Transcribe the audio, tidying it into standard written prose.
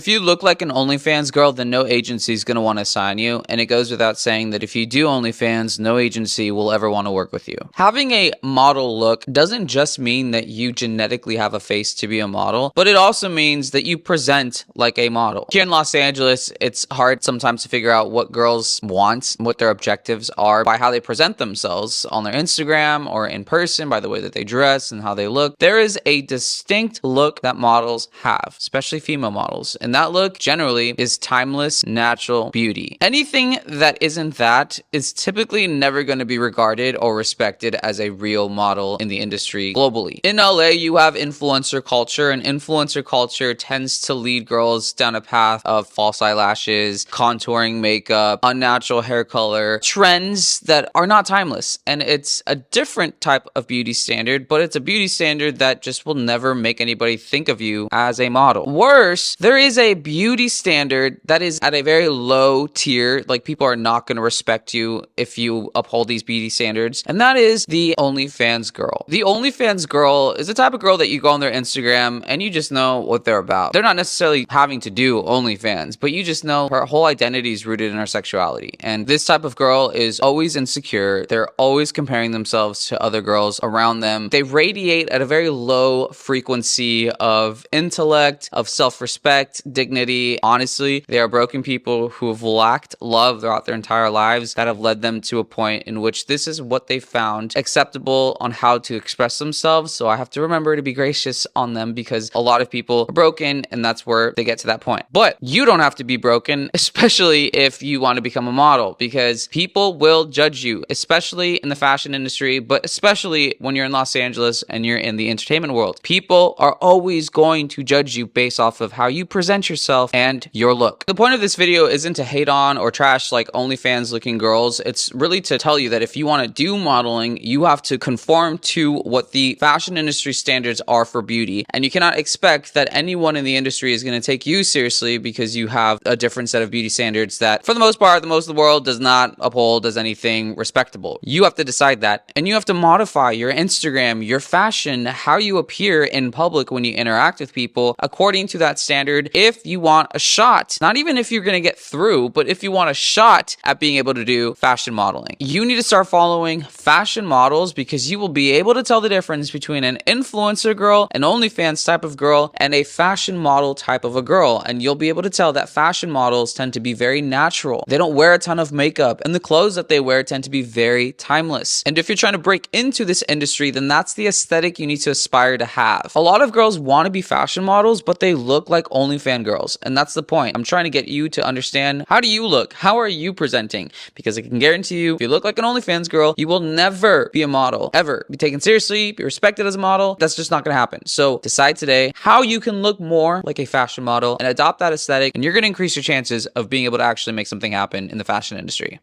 If you look like an OnlyFans girl, then no agency is going to want to sign you. And it goes without saying that if you do OnlyFans, no agency will ever want to work with you. Having a model look doesn't just mean that you genetically have a face to be a model, but it also means that you present like a model. Here in Los Angeles, it's hard sometimes to figure out what girls want, what their objectives are by how they present themselves on their Instagram or in person, by the way that they dress and how they look. There is a distinct look that models have, especially female models. And that look generally is timeless, natural beauty. Anything that isn't that is typically never going to be regarded or respected as a real model in the industry globally. In LA, you have influencer culture, and influencer culture tends to lead girls down a path of false eyelashes, contouring makeup, unnatural hair color, trends that are not timeless. And it's a different type of beauty standard, but it's a beauty standard that just will never make anybody think of you as a model. Worse, there is a beauty standard that is at a very low tier. Like, people are not going to respect you if you uphold these beauty standards, and that is the OnlyFans girl. The OnlyFans girl is the type of girl that you go on their Instagram and you just know what they're about. They're not necessarily having to do OnlyFans, but you just know her whole identity is rooted in her sexuality. And this type of girl is always insecure. They're always comparing themselves to other girls around them. They radiate at a very low frequency of intellect, of self-respect, dignity. Honestly, they are broken people who have lacked love throughout their entire lives that have led them to a point in which this is what they found acceptable on how to express themselves. So I have to remember to be gracious on them, because a lot of people are broken and that's where they get to that point. But you don't have to be broken, especially if you want to become a model, because people will judge you, especially in the fashion industry, but especially when you're in Los Angeles and you're in the entertainment world. People are always going to judge you based off of how you present yourself and your look. The point of this video isn't to hate on or trash like OnlyFans looking girls. It's really to tell you that if you want to do modeling, you have to conform to what the fashion industry standards are for beauty. And you cannot expect that anyone in the industry is going to take you seriously because you have a different set of beauty standards that, for the most part, the most of the world does not uphold as anything respectable. You have to decide that, and you have to modify your Instagram, your fashion, how you appear in public when you interact with people according to that standard if you want a shot. Not even if you're going to get through, but if you want a shot at being able to do fashion modeling. You need to start following fashion models, because you will be able to tell the difference between an influencer girl, an OnlyFans type of girl, and a fashion model type of a girl. And you'll be able to tell that fashion models tend to be very natural. They don't wear a ton of makeup, and the clothes that they wear tend to be very timeless. And if you're trying to break into this industry, then that's the aesthetic you need to aspire to have. A lot of girls want to be fashion models, but they look like OnlyFans girls. And that's the point. I'm trying to get you to understand, how do you look? How are you presenting? Because I can guarantee you, if you look like an OnlyFans girl, you will never be a model, ever be taken seriously, be respected as a model. That's just not going to happen. So decide today how you can look more like a fashion model and adopt that aesthetic, and you're going to increase your chances of being able to actually make something happen in the fashion industry.